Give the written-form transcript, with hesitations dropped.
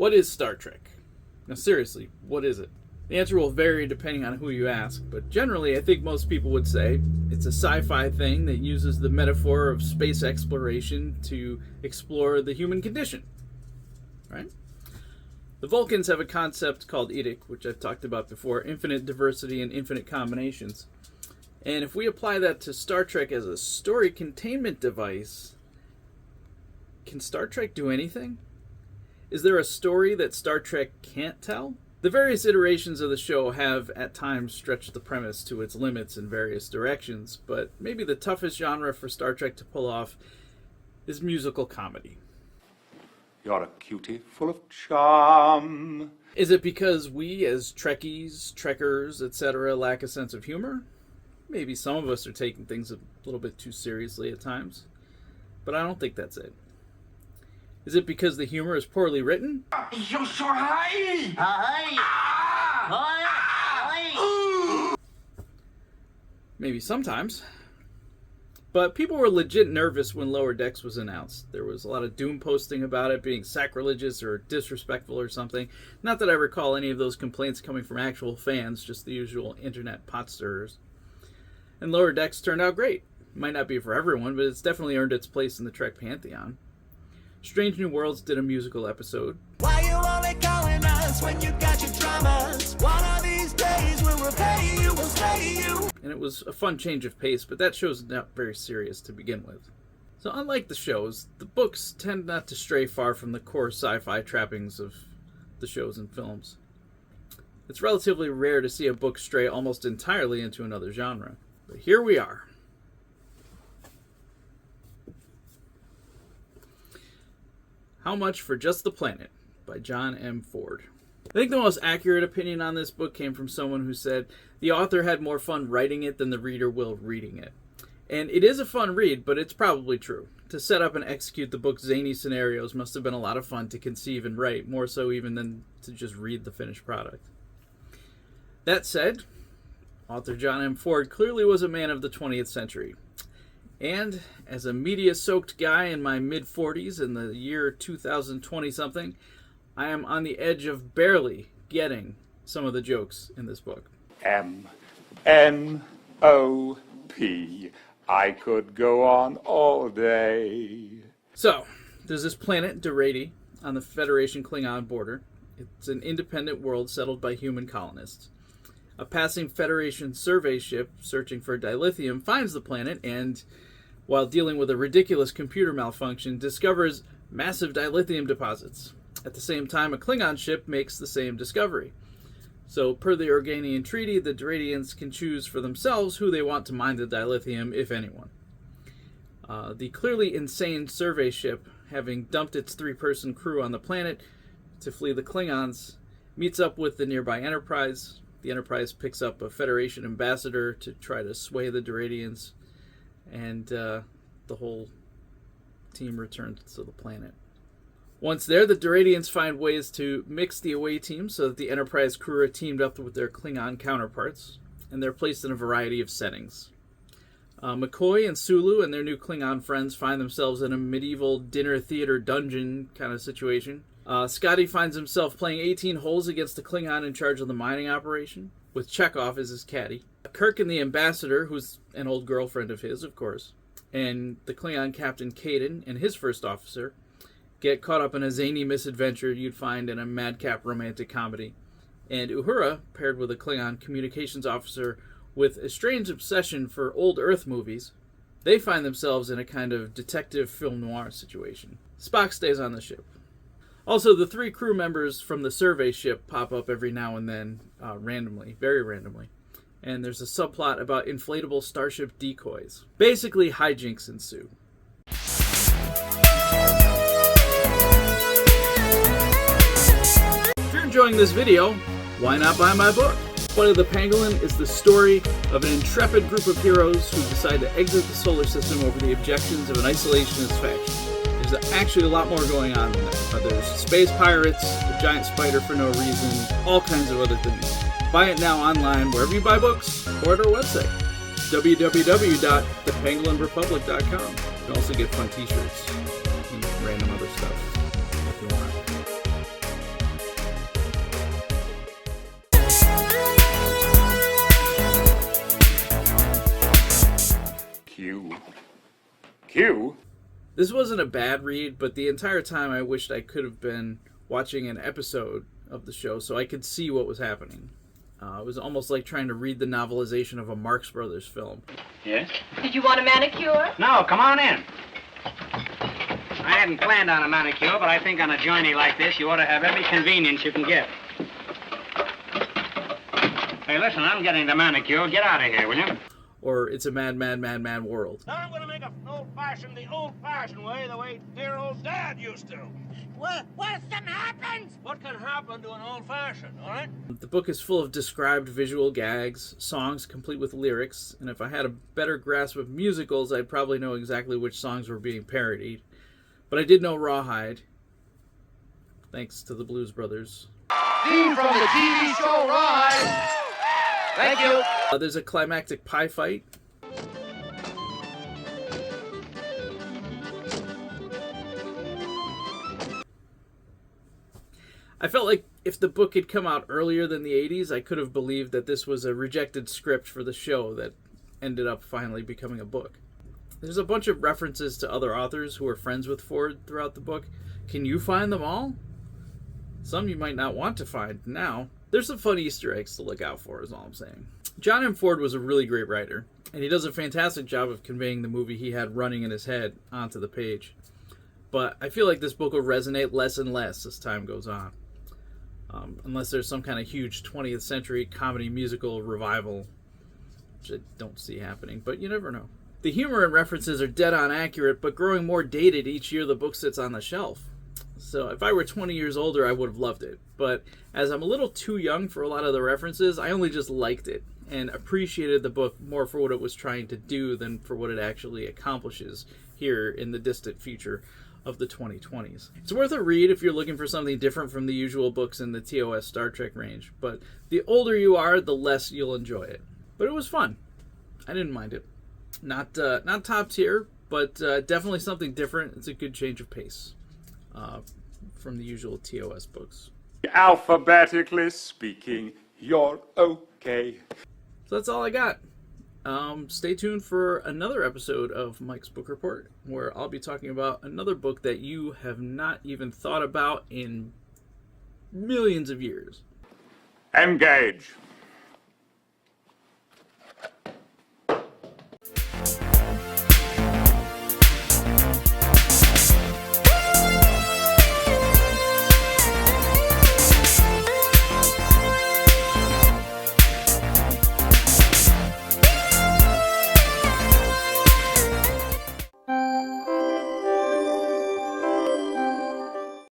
What is Star Trek? Now seriously, what is it? The answer will vary depending on who you ask, but generally I think most people would say it's a sci-fi thing that uses the metaphor of space exploration to explore the human condition. Right? The Vulcans have a concept called edict, which I've talked about before, infinite diversity and infinite combinations. And if we apply that to Star Trek as a story containment device, can Star Trek do anything? Is there a story that Star Trek can't tell? The various iterations of the show have at times stretched the premise to its limits in various directions, but maybe the toughest genre for Star Trek to pull off is musical comedy. You're a cutie full of charm. Is it because we as Trekkies, Trekkers, etc. lack a sense of humor? Maybe some of us are taking things a little bit too seriously at times, but I don't think that's it. Is it because the humor is poorly written? You're so high! Maybe sometimes. But people were legit nervous when Lower Decks was announced. There was a lot of doom posting about it being sacrilegious or disrespectful or something. Not that I recall any of those complaints coming from actual fans, just the usual internet pot stirrers. And Lower Decks turned out great. Might not be for everyone, but it's definitely earned its place in the Trek pantheon. Strange New Worlds did a musical episode. Why you only calling us when you got your dramas? One of these days we'll repay you, we'll stay you. And it was a fun change of pace, but that show's not very serious to begin with. So unlike the shows, the books tend not to stray far from the core sci-fi trappings of the shows and films. It's relatively rare to see a book stray almost entirely into another genre. But here we are. How Much for Just the Planet by John M. Ford. I think the most accurate opinion on this book came from someone who said the author had more fun writing it than the reader will reading it. And it is a fun read, but it's probably true. To set up and execute the book's zany scenarios must have been a lot of fun to conceive and write, more so even than to just read the finished product. That said, author John M. Ford clearly was a man of the 20th century. And as a media-soaked guy in my mid-40s in the year 2020-something, I am on the edge of barely getting some of the jokes in this book. M-N-O-P. I could go on all day. So, there's this planet, Derady, on the Federation Klingon border. It's an independent world settled by human colonists. A passing Federation survey ship searching for dilithium finds the planet and, while dealing with a ridiculous computer malfunction, discovers massive dilithium deposits. At the same time, a Klingon ship makes the same discovery. So, per the Organian Treaty, the Deradians can choose for themselves who they want to mine the dilithium, if anyone. The clearly insane survey ship, having dumped its 3-person crew on the planet to flee the Klingons, meets up with the nearby Enterprise. The Enterprise picks up a Federation ambassador to try to sway the Deradians, and the whole team returns to the planet. Once there, the Deradians find ways to mix the away team so that the Enterprise crew are teamed up with their Klingon counterparts, and they're placed in a variety of settings. McCoy and Sulu and their new Klingon friends find themselves in a medieval dinner theater dungeon kind of situation. Scotty finds himself playing 18 holes against the Klingon in charge of the mining operation, with Chekhov as his caddy. Kirk and the ambassador, who's an old girlfriend of his, of course, and the Klingon captain Kaden and his first officer get caught up in a zany misadventure you'd find in a madcap romantic comedy. And Uhura, paired with a Klingon communications officer with a strange obsession for old Earth movies, they find themselves in a kind of detective film noir situation. Spock stays on the ship. Also, the 3 crew members from the survey ship pop up every now and then, randomly, very randomly. And there's a subplot about inflatable starship decoys. Basically, hijinks ensue. If you're enjoying this video, why not buy my book? Flight of the Pangolin is the story of an intrepid group of heroes who decide to exit the solar system over the objections of an isolationist faction. There's actually a lot more going on than that. There's space pirates, a giant spider for no reason, all kinds of other things. Buy it now online wherever you buy books or at our website, www.thepangolinrepublic.com. You can also get fun t-shirts and random other stuff if you want. Q. Q? This wasn't a bad read, but the entire time I wished I could have been watching an episode of the show so I could see what was happening. It was almost like trying to read the novelization of a Marx Brothers film. Yes? Did you want a manicure? No, come on in. I hadn't planned on a manicure, but I think on a journey like this, you ought to have every convenience you can get. Hey, listen, I'm getting the manicure. Get out of here, will you? Or It's a Mad, Mad, Mad, Mad World. Now I'm going to make an old-fashioned the old-fashioned way, the way dear old Dad used to. What if something happens? What can happen to an old-fashioned, all right? The book is full of described visual gags, songs complete with lyrics, and if I had a better grasp of musicals, I'd probably know exactly which songs were being parodied. But I did know Rawhide, thanks to the Blues Brothers. Theme from the TV show Rawhide. Thank you. There's a climactic pie fight. I felt like if the book had come out earlier than the 80s, I could have believed that this was a rejected script for the show that ended up finally becoming a book. There's a bunch of references to other authors who are friends with Ford throughout the book. Can you find them all? Some you might not want to find now. There's some fun Easter eggs to look out for, is all I'm saying. John M. Ford was a really great writer, and he does a fantastic job of conveying the movie he had running in his head onto the page. But I feel like this book will resonate less and less as time goes on. Unless there's some kind of huge 20th century comedy musical revival, which I don't see happening, but you never know. The humor and references are dead on accurate, but growing more dated each year the book sits on the shelf. So if I were 20 years older, I would have loved it. But as I'm a little too young for a lot of the references, I only just liked it and appreciated the book more for what it was trying to do than for what it actually accomplishes here in the distant future of the 2020s. It's worth a read if you're looking for something different from the usual books in the TOS Star Trek range, but the older you are, the less you'll enjoy it. But it was fun. I didn't mind it. Not top tier, but definitely something different. It's a good change of pace from the usual TOS books. Alphabetically speaking, you're okay. So that's all I got. Stay tuned for another episode of Mike's Book Report, where I'll be talking about another book that you have not even thought about in millions of years. Engage.